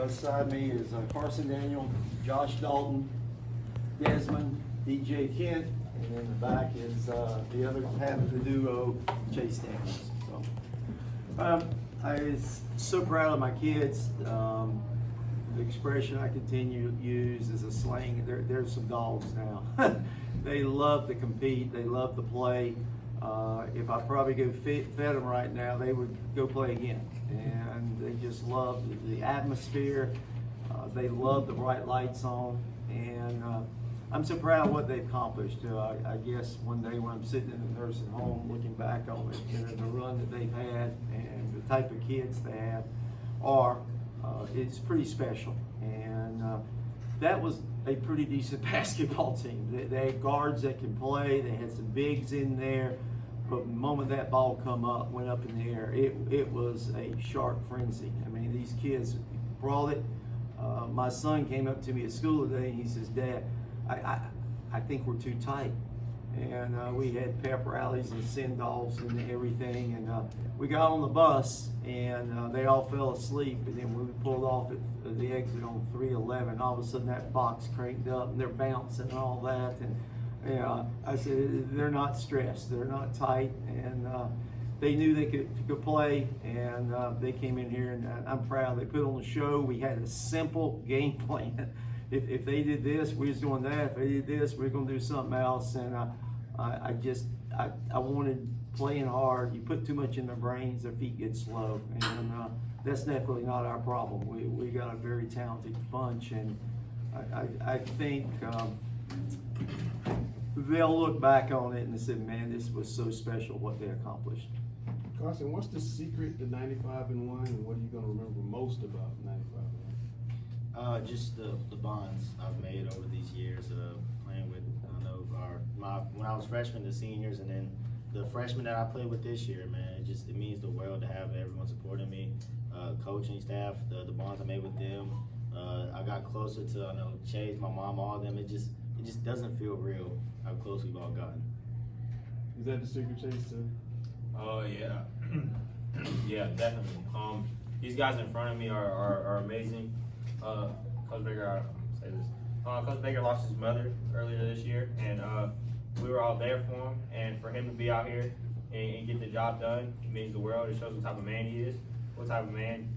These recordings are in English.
Beside me is Carson Daniel, Josh Dalton, Desmond, DJ Kent, and in the back is the other half of the duo, Chase Daniels. So, I'm so proud of my kids. The expression I continue to use is a slang. They're some dogs now. They love to compete. They love to play. If I probably go fed them right now, they would go play again. And they just love the atmosphere. They love the bright lights on. And I'm so proud of what they've accomplished. I guess one day when I'm sitting in the nursing home looking back on it, you know, the run that they've had and the type of kids they have it's pretty special. And that was a pretty decent basketball team. They had guards that can play. They had some bigs in there. But the moment that ball went up in the air, it was a sharp frenzy. I mean, these kids brought it. My son came up to me at school today and he says, "Dad, I think we're too tight." And we had pep rallies and send-offs and everything. And we got on the bus and they all fell asleep. And then when we pulled off at the exit on 311, all of a sudden that box cranked up and they're bouncing and all that. And I said, they're not stressed, they're not tight, and they knew they could play, and they came in here, and I'm proud. They put on the show. We had a simple game plan. If they did this, we was doing that. If they did this, we we're going to do something else. And I wanted playing hard. You put too much in their brains, their feet get slow, and that's definitely not our problem. We got a very talented bunch, and I think they'll look back on it and say, "Man, this was so special what they accomplished." Carson, what's the secret to 95-1, and what are you going to remember most about 95-1? Just the bonds I've made over these years, playing with, when I was freshman to seniors, and then the freshmen that I played with this year, man, it means the world to have everyone supporting me, coaching staff, the bonds I made with them. I got closer to, Chase, my mom, all of them. It just doesn't feel real how close we've all gotten. Is that the secret, Chase? Oh yeah, yeah, definitely. These guys in front of me are amazing. Coach Baker, say this. Coach Baker lost his mother earlier this year, and we were all there for him. And for him to be out here and get the job done, it means the world. It shows what type of man he is, what type of man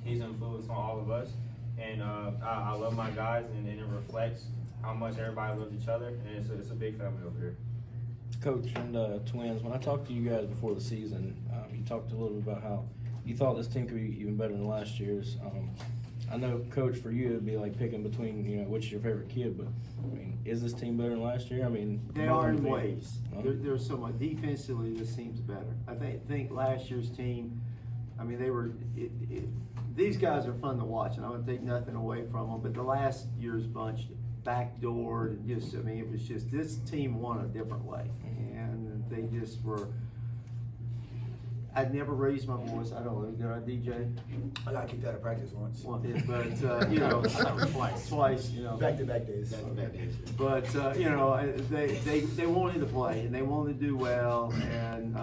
he's influenced on all of us. And I love my guys, and it reflects how much everybody loves each other, and it's a big family over here. Coach and Twins, when I talked to you guys before the season, you talked a little bit about how you thought this team could be even better than last year's. I know, Coach, for you it'd be like picking between, which is your favorite kid, but I mean, is this team better than last year? I mean, they are in ways. There's so much defensively. This team's better. I think last year's team, I mean, they were. These guys are fun to watch, and I want to take nothing away from them. But the last year's bunch backdoored, and it was just this team won a different way, and they just were. I'd never raised my voice. I don't know. Did I, DJ? I got kicked out of practice once. But twice. Back-to-back days. But they wanted to play and they wanted to do well, and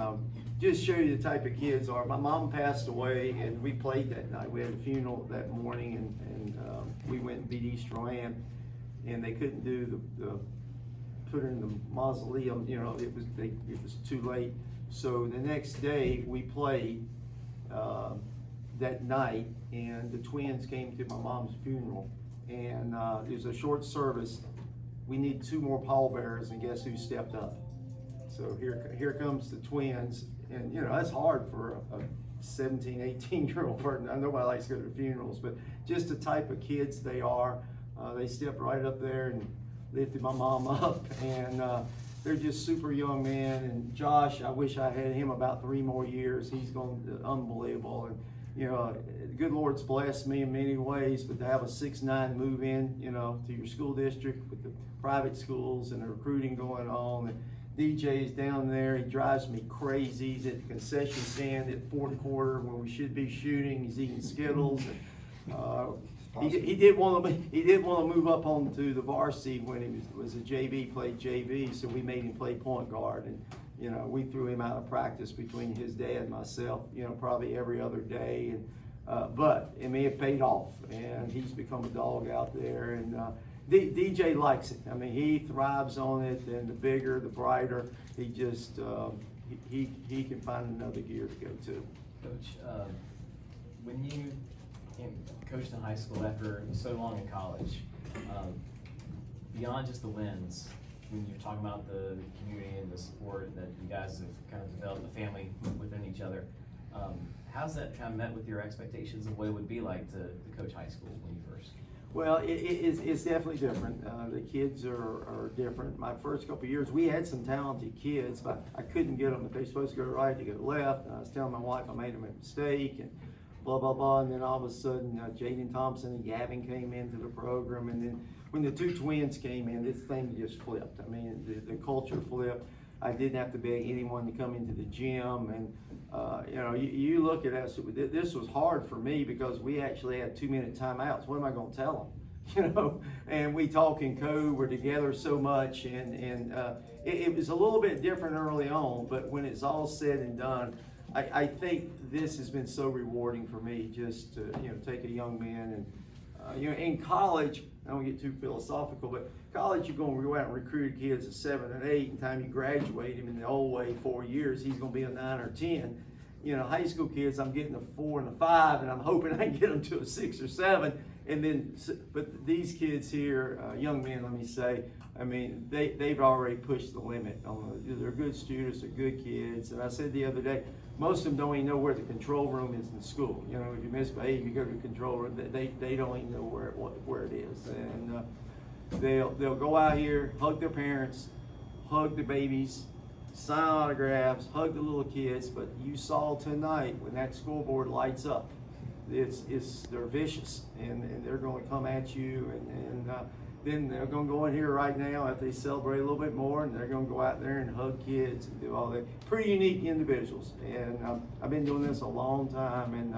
just show you the type of kids are. My mom passed away, and we played that night. We had a funeral that morning, and we went and beat East Rowan, and they couldn't do the put her in the mausoleum. It was too late. So the next day we played that night, and the Twins came to my mom's funeral, and it was a short service. We need 2 more pallbearers, and guess who stepped up? So here comes the Twins, and that's hard for a 17, 18-year-old person. Nobody likes to go to funerals, but just the type of kids they are. They stepped right up there and lifted my mom up, and they're just super young men. And Josh, I wish I had him about 3 more years. He's going to unbelievable. And the good Lord's blessed me in many ways, but to have a 6'9" move in, to your school district with the private schools and the recruiting going on. And DJ's down there. He drives me crazy. He's at the concession stand at 4th quarter when we should be shooting. He's eating Skittles. He did want to move up onto the varsity when he was a JV, played JV, so we made him play point guard, and we threw him out of practice between his dad and myself, probably every other day. And But it may have paid off, and he's become a dog out there. And DJ likes it. I mean, he thrives on it, and the bigger, the brighter. He just he can find another gear to go to. Coach, when you coached in high school after so long in college, beyond just the wins, when you're talking about the community and the support that you guys have kind of developed, the family within each other, how's that kind of met with your expectations of what it would be like to coach high school when you first? Well, it's definitely different. The kids are different. My first couple of years, we had some talented kids, but I couldn't get them. If they're supposed to go right, they go left. And I was telling my wife I made them a mistake and blah, blah, blah. And then all of a sudden, Jaden Thompson and Gavin came into the program. And then when the two twins came in, this thing just flipped. I mean, the culture flipped. I didn't have to beg anyone to come into the gym. And, you look at us, this was hard for me because we actually had 2-minute timeouts. What am I going to tell them? And we talk in code, we're together so much. And it was a little bit different early on, but when it's all said and done, I think this has been so rewarding for me just to, take a young man and, in college, I don't get too philosophical, but college, you're going to go out and recruit kids at 7 and 8, and time you graduate him in the old way, 4 years, he's going to be a 9 or 10. High school kids, I'm getting a 4 and a 5, and I'm hoping I can get them to a 6 or 7. And then, but these kids here, young men, let me say, I mean, they've already pushed the limit. They're good students, they're good kids. And I said the other day, most of them don't even know where the control room is in school. If you misbehave, you go to the control room. They don't even know where it is. And they'll go out here, hug their parents, hug the babies, sign autographs, hug the little kids. But you saw tonight when that scoreboard lights up, they're vicious, and they're going to come at you, and then they're going to go in here right now if they celebrate a little bit more, and they're going to go out there and hug kids and do all that. Pretty unique individuals, and I've been doing this a long time, and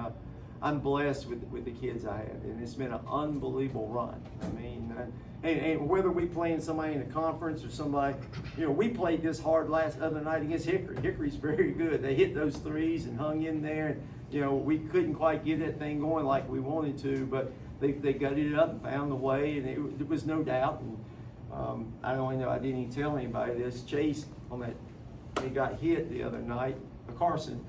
I'm blessed with the kids I have, and it's been an unbelievable run. I mean, and whether we playing somebody in a conference or somebody, we played this hard other night against Hickory. Hickory's very good. They hit those threes and hung in there, and we couldn't quite get that thing going like we wanted to, but they gutted it up and found the way, and there was no doubt. And I don't know, I didn't even tell anybody this. Chase, he got hit the other night, Carson.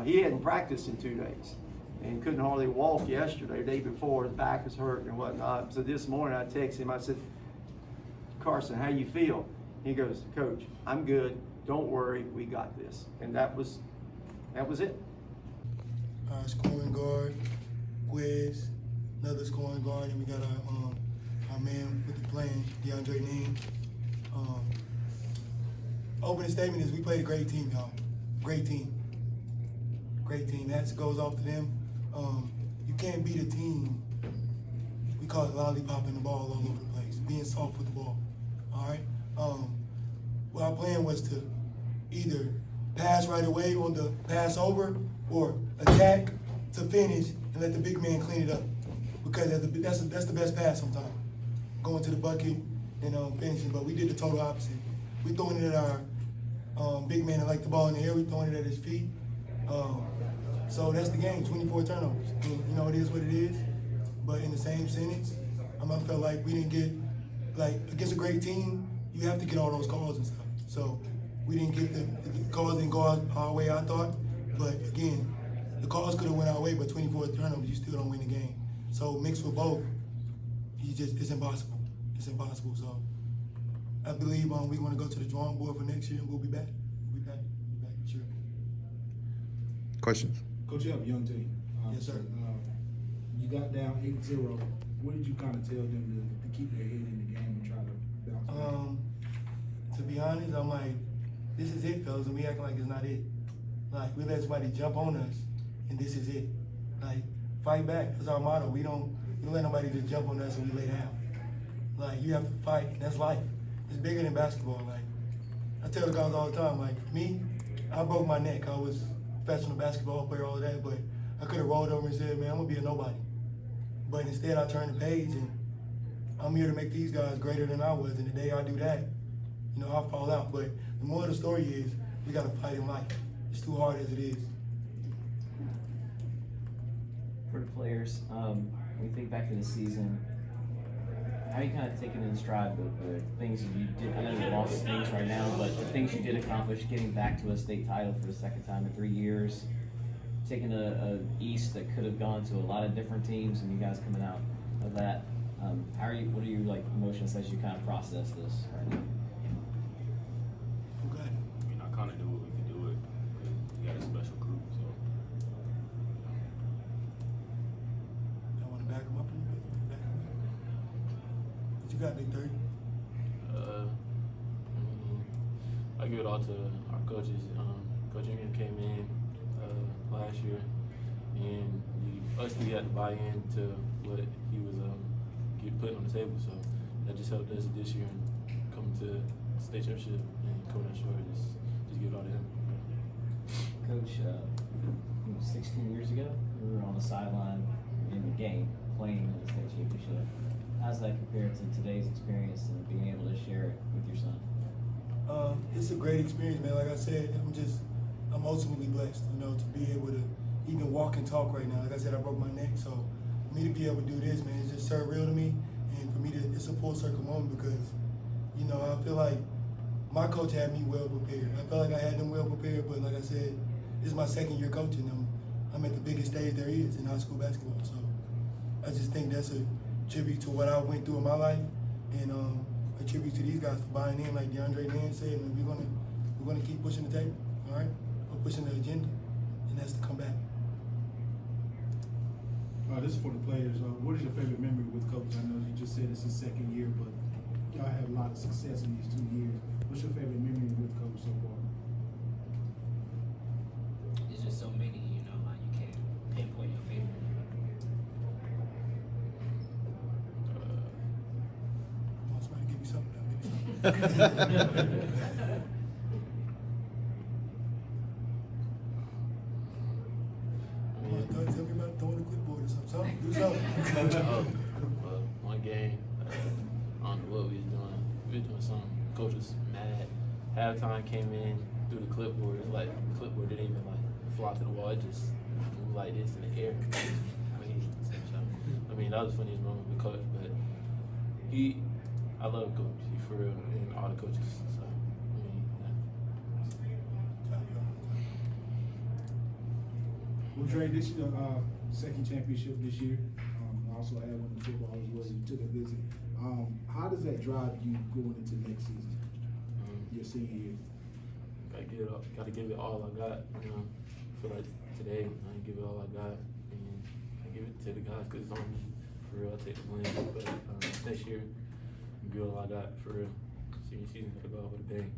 He hadn't practiced in 2 days and couldn't hardly walk yesterday, the day before. His back was hurt and whatnot. So this morning I texted him, I said, Carson, how you feel? He goes, Coach, I'm good. Don't worry, we got this. And that was it. Scoring guard, Quiz, another scoring guard, and we got our man with the plan, DeAndre Neem. Opening statement is we played a great team, y'all. Great team. Great team. That goes off to them. You can't beat a team, we call it lollipopping the ball all over the place, being soft with the ball. All right? What our plan was to either pass right away on the pass over or attack to finish and let the big man clean it up. Because that's the best pass sometimes. Going to the bucket and finishing. But we did the total opposite. We throwing it at our big man that liked the ball in the air. We throwing it at his feet. So that's the game, 24 turnovers. And, it is what it is. But in the same sentence, I felt like we didn't get, against a great team, you have to get all those calls and stuff. So we didn't get the calls didn't go our way, I thought. But again, the calls could have went our way, but 24 turnovers, you still don't win the game. So mixed with both, it's impossible. It's impossible. So I believe we want to go to the drawing board for next year, and we'll be back. We'll be back. Sure. Questions? Coach, you have a young team. Yes, sir. You got down 8-0. What did you kind of tell them to keep their head in the game and try to bounce back? To be honest, I'm like, this is it, fellas, and we acting like it's not it. We let somebody jump on us, and this is it. Fight back. That's our motto. We don't let nobody just jump on us and we lay down. You have to fight. That's life. It's bigger than basketball. I tell the guys all the time, me, I broke my neck. I was a professional basketball player, all of that, but I could have rolled over and said, man, I'm going to be a nobody. But instead, I turned the page, and I'm here to make these guys greater than I was, and the day I do that, I'll fall out. But the moral of the story is we got to fight in life. It's too hard as it is. for the players. When we think back to the season, how you kind of taking in stride the things that you did? I know you lost things right now, but the things you did accomplish, getting back to a state title for the second time in 3 years, taking a East that could have gone to a lot of different teams, and you guys coming out of that. How are you? What are your like emotions as you kind of process this right now? Okay. I mean, I kind of do what we can do it. We got a special group, so. I want to back them up a little bit. Back 'em up. What you got, Big 30? I give it all to our coaches. Coach Ingram came in last year, and us three had to buy in to what he was putting on the table. So that just helped us this year and come to state championship and coming out short. Just give it all to him. Coach, 16 years ago, we were on the sideline in the game playing in the state championship. How's that compared to today's experience and being able to share it with your son? It's a great experience, man. Like I said, I'm ultimately blessed, to be able to even walk and talk right now. Like I said, I broke my neck, so for me to be able to do this, man, it's just surreal to me. And for me it's a full circle moment because, I feel like my coach had me well prepared. I felt like I had them well prepared, but like I said, this is my second year coaching. I'm at the biggest stage there is in high school basketball. So I just think that's a tribute to what I went through in my life, and a tribute to these guys for buying in, like DeAndre Nan said. And we're gonna keep pushing the table, all right? We're pushing the agenda, and that's to come back. This is for the players. What is your favorite memory with Coach? I know you just said it's his second year, but y'all had a lot of success in these 2 years. What's your favorite memory with Coach so far? There's just so many, like you can't pinpoint your favorite. Want somebody to give me something? Give me something. Tell me about throwing a clipboard or something. Do something. One game, I don't know what we was doing. We was doing something. Coach was mad. Halftime came in, threw the clipboard. Like the clipboard didn't even fly to the wall. It just moved like this in the air. I mean, that was the funniest moment with Coach. But I love Coach. He for real, and all the coaches. So I mean, Well, Dre, this is your second championship this year. Also had one in football as well. You took a visit. How does that drive you going into next season, your senior year? Gotta give it all I got. I feel like today I didn't give it all I got, and I give it to the guys because it's on me. For real, I take the blame. But next year, give it all I got. For real, senior season gotta go out with a bang.